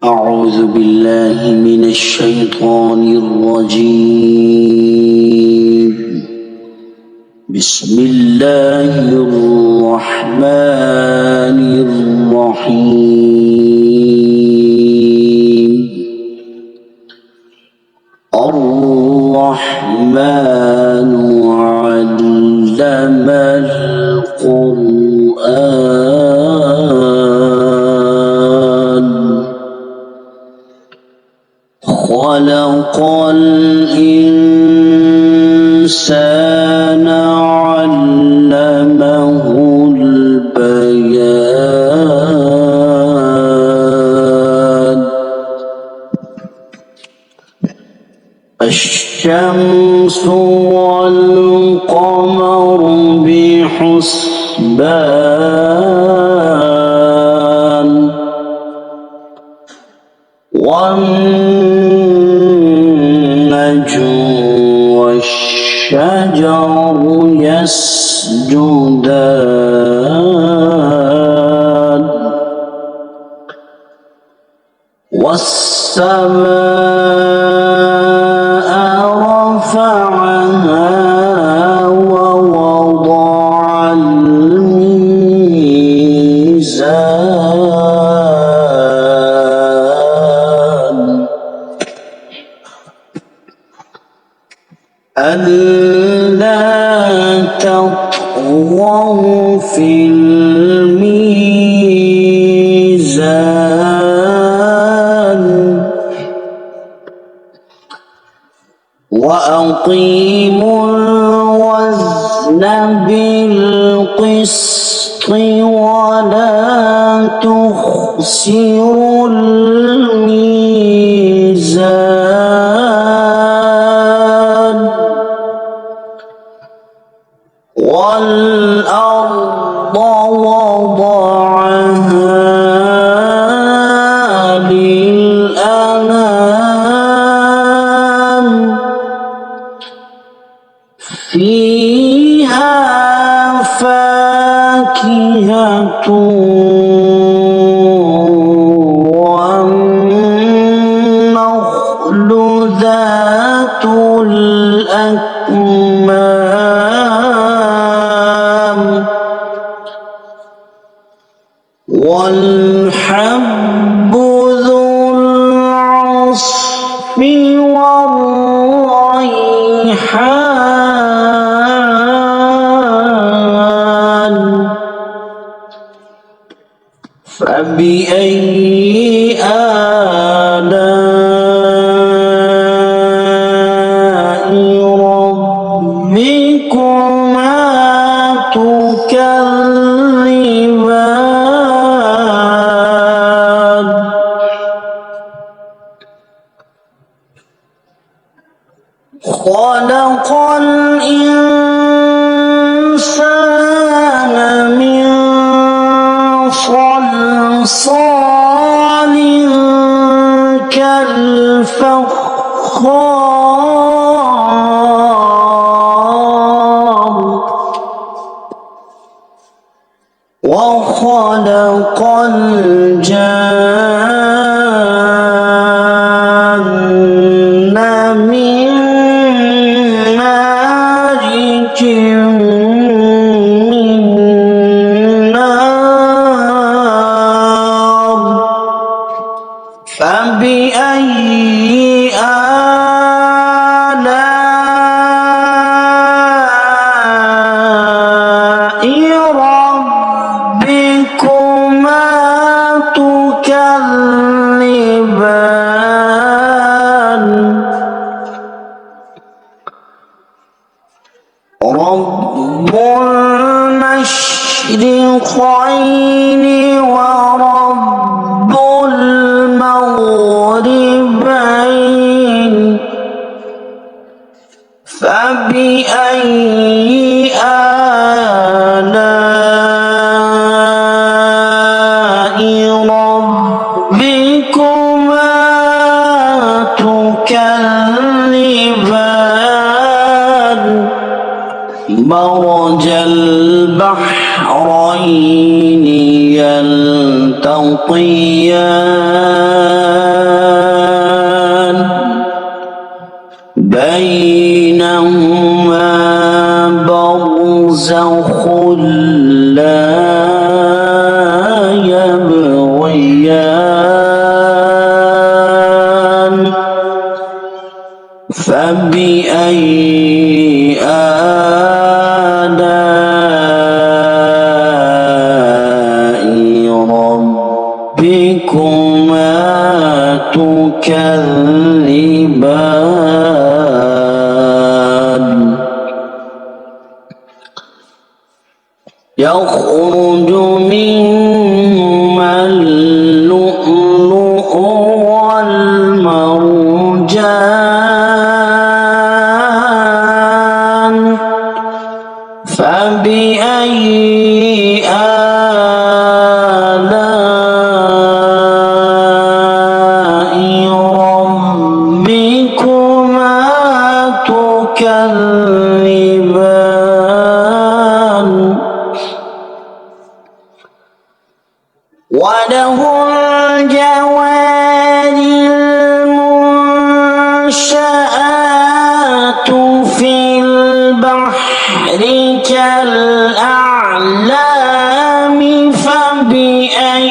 أعوذ بالله من الشيطان الرجيم. بسم الله الرحمن الرحيم. الرحمن علم القرآن خلق الإنسان علمه البيان. الشمس والقمر بحسبان والنجم والشجر يسجدان والسماء رفعها ووضع الميزان ألا تطغوا في الميزان وأقيموا الوزن بالقسط ولا تخسروا الميزان والأرض وضعها للأنام فيها فاكهة والنخل ذات الأكمام والحب ذو العصف والريحان فبأي آلاء ربكما تكذبان خلق الإنسان من صلصال كالفخار وخلق الجان من مارج من نار فبأي آلاء ربكما تكذبان رب المشرقين ورب المغربين فبأي آلاء ربكما تكذبان مرج البحرين يلتقيان فبأي آلاء ربكما تكذبان يخرج منهما اللؤلؤ والمرجان فبأي آلاء ربكما تكذبان وله الجوار المنشآت في البحر كالأعلام فبأي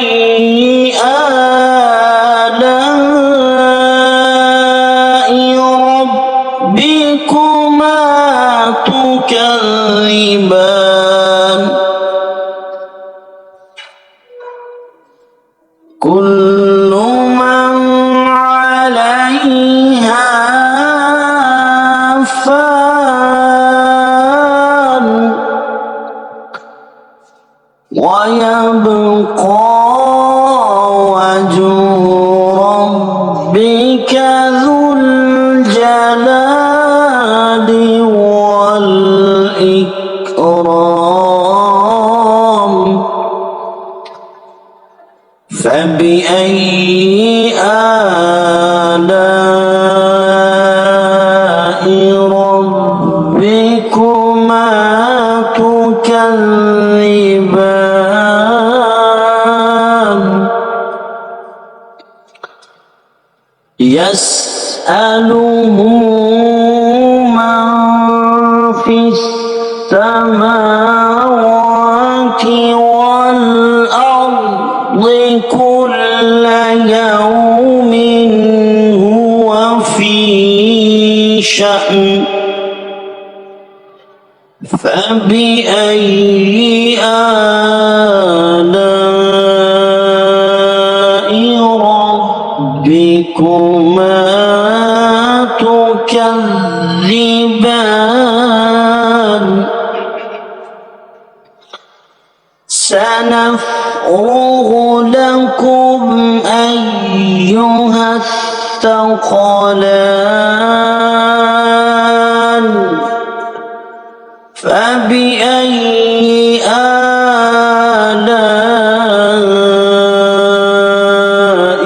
آلاء ربكما تكذبان كل من عليها فان ويبقى وجه ربك ذو الجلال والإكرام فبأي آلاء ربكما تكذبان يسأله من في السماوات والأرض كل يوم هو في شأن فبأي آلاء ربكما تكذبان سنفرغ لكم أيها الثقلان فبأي آلاء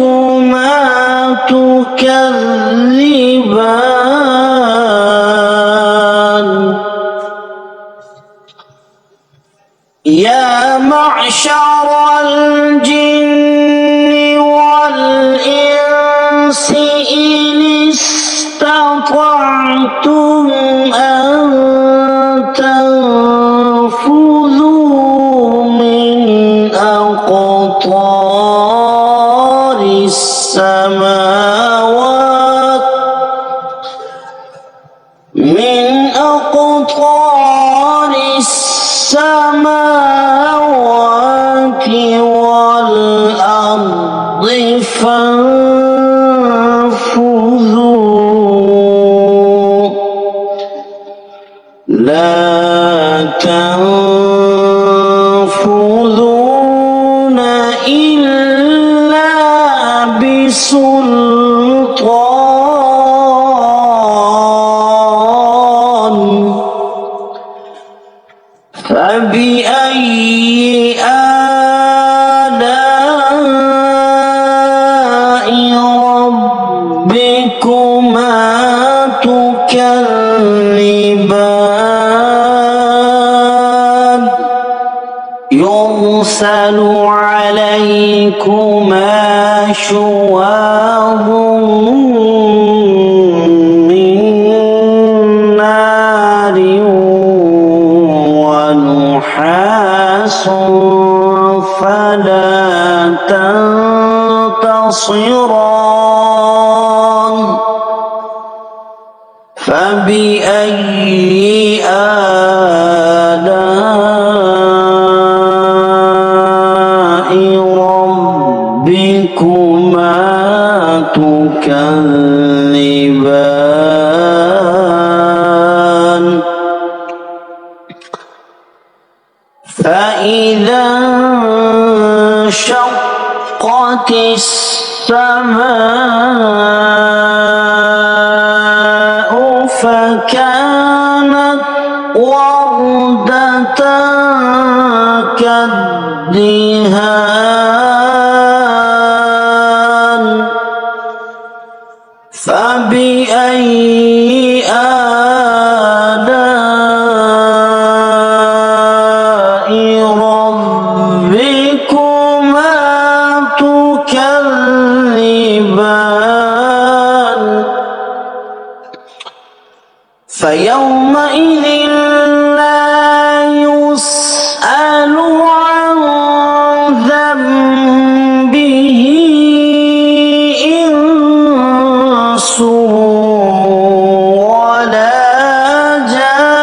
ربكما تكذبان يا معشر الجن والإنس إن استطعتم أن تنفذوا من أقطار السماوات والأرض فانفذوا لا تنفذون إلا بسلطان فبأي آلاء ربكما تكذبان يرسل عليكما شواظ من نار ونحاس فلا تنتصران ربكما تكذبان فإذا انشقت السماء فكانت وردة كالدهان فبأي آلاء ربكما تكذبان فيومئذ لا يسأل عن ذنبه إنس ولا جان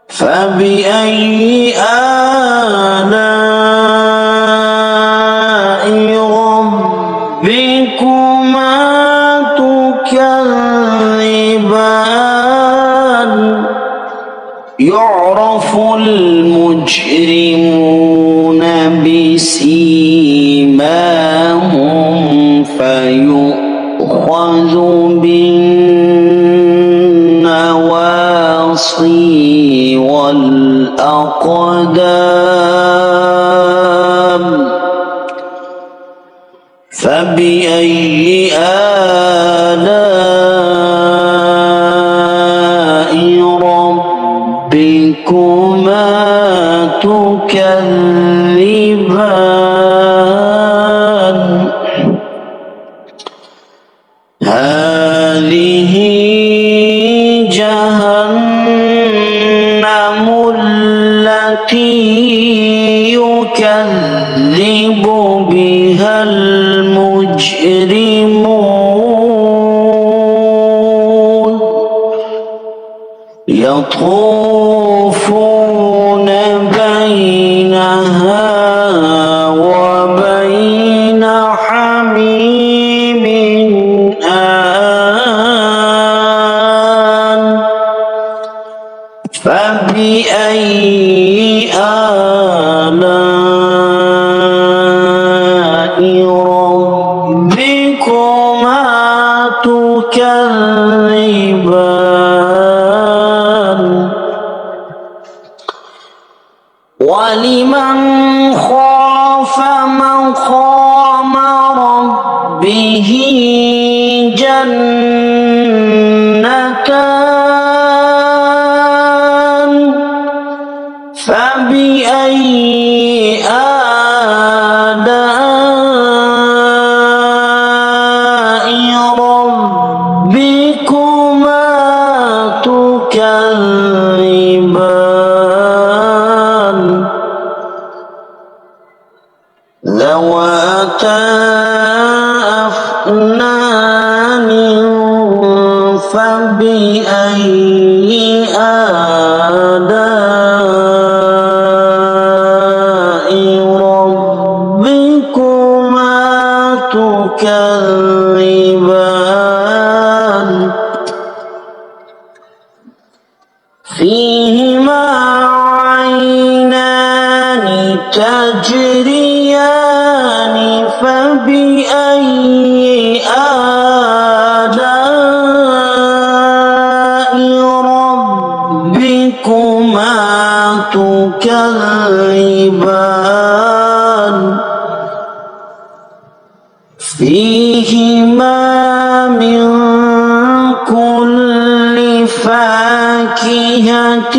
فبأي آلاء ربكما تكذبان يعرف المجرمون بسيماهم فيؤخذ بالنواصي والأقدام فبأي آلاء ربكما تكذبان هذه جهنم التي يكذب بها المجرمون يطوفون بينها وبين حميم آن فبأي آلاء ربكما تكذبان ولمن خاف مقام ربه جنتان فبأي آلاء ربكما تكذبان ذواتا أفنان فبأي آلاء ربكما تكذبان فيهما عينان تجريان فبأي آلاء ربكما تكذبان فيهما من كل فاكهة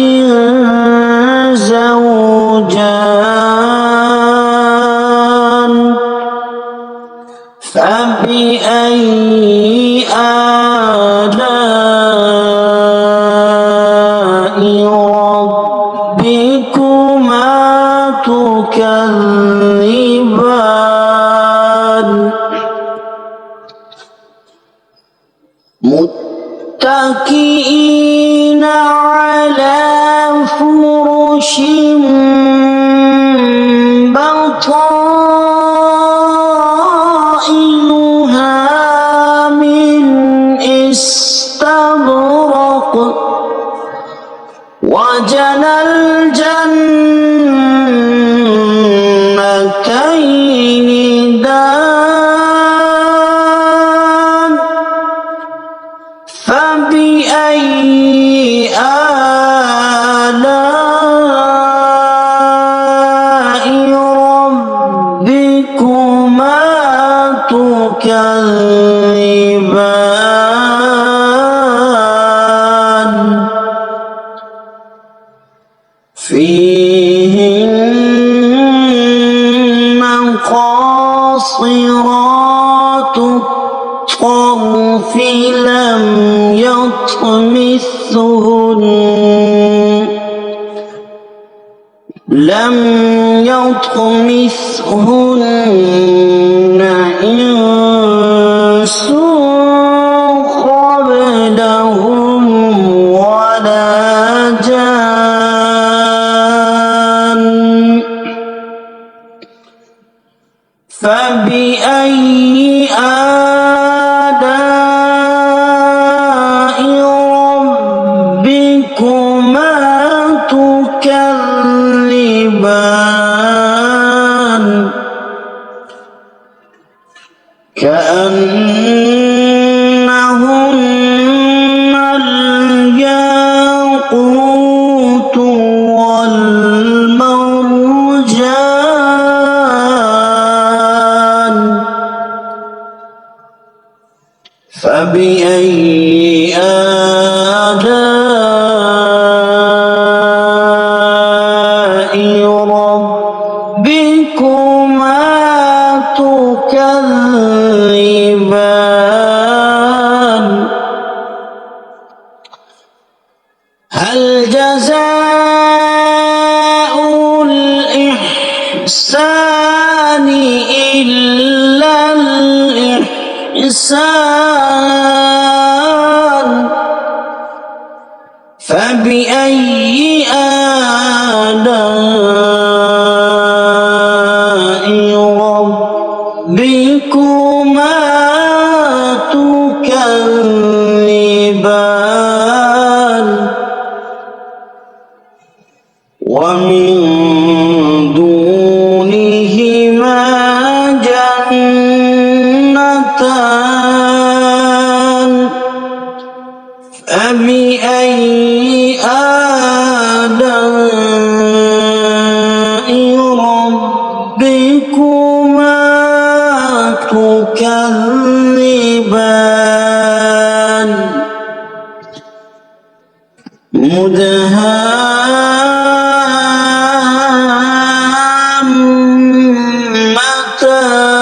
زوجان فبأي آلاء ربكما تكذبان متكئين على فرش تكذبان فيهن قاصرات الطرف لم يطمثهن إنس قبلهم ولا جان فبأي آلاء ربكما تكذبان كأنهن الياقوت والمرجان فبأي آلاء ربكما تكذبان هل جزاء الإحسان إلا الإحسان فبأي آلاء ربكما تكذبان ومن دونهما جنتان فبأي آلاء ربكما تكذبان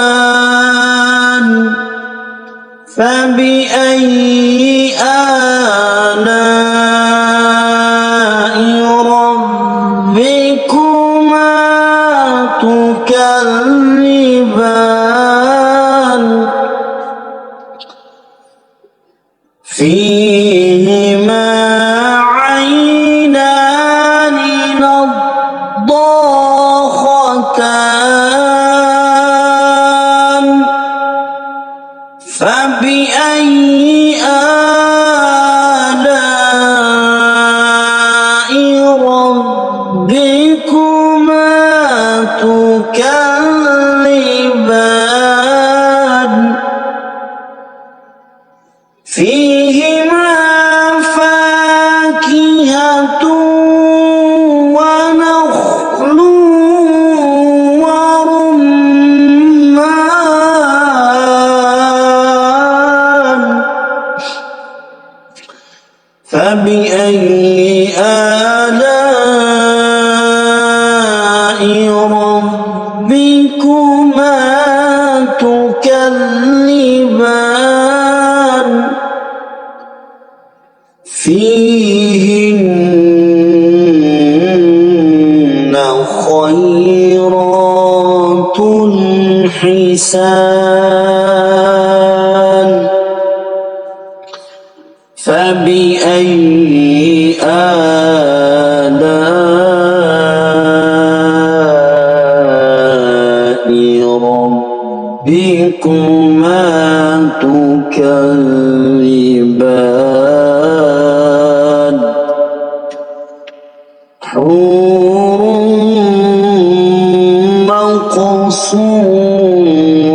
مدهامتان فبأي آلاء ربكما تكذبان فيهما عينان نضاختان فبأي آلاء ربكما تكذبان فيهما فاكهة ونخل ورمان فبأي آلاء ربكما تكذبان فيهن خيرات حسان فبأي آلاء ربكما تكذبان حور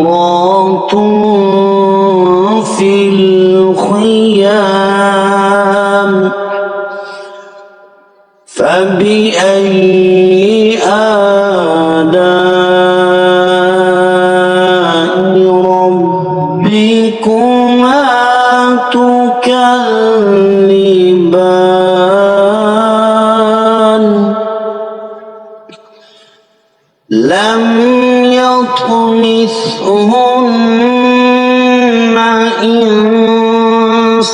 مقصورات في الخيام فبأي آلاء ربكما لم يطمثهن إنس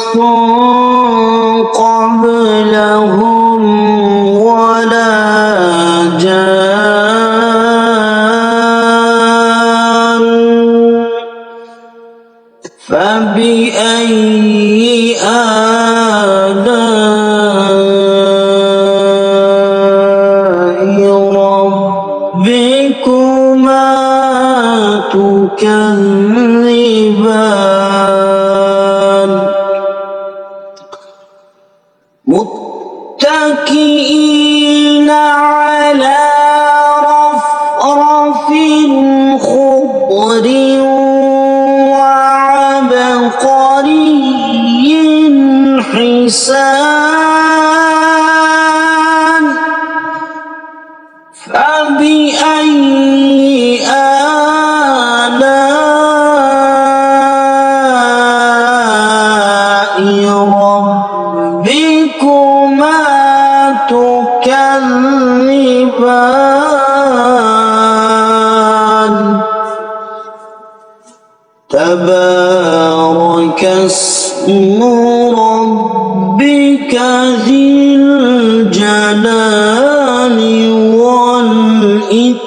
قبلهم ولا جان فبأي آلاء ربكما تكذبان متكئين على رفرف خضر وعبقري حسان فبأي آلاء ربكما تكذبان تبارك اسم ربك ذي الجلال والإكرام